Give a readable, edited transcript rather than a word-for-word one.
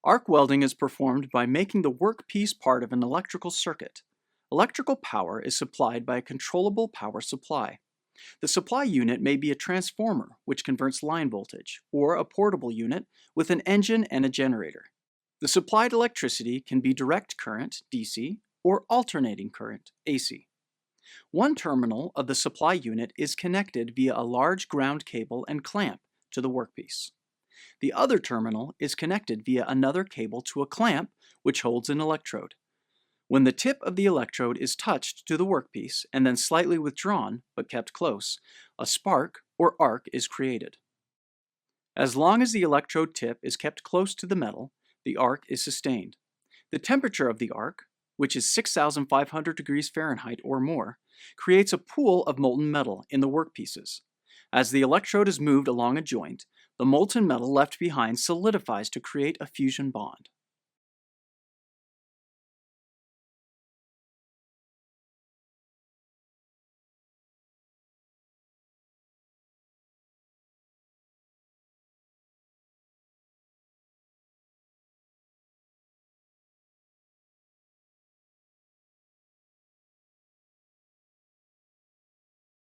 Arc welding is performed by making the workpiece part of an electrical circuit. Electrical power is supplied by a controllable power supply. The supply unit may be a transformer, which converts line voltage, or a portable unit with an engine and a generator. The supplied electricity can be direct current, DC, or alternating current, AC. One terminal of the supply unit is connected via a large ground cable and clamp to the workpiece. The other terminal is connected via another cable to a clamp which holds an electrode. When the tip of the electrode is touched to the workpiece and then slightly withdrawn, but kept close, a spark or arc is created. As long as the electrode tip is kept close to the metal, the arc is sustained. The temperature of the arc, which is 6,500 degrees Fahrenheit or more, creates a pool of molten metal in the workpieces. As the electrode is moved along a joint, the molten metal left behind solidifies to create a fusion bond.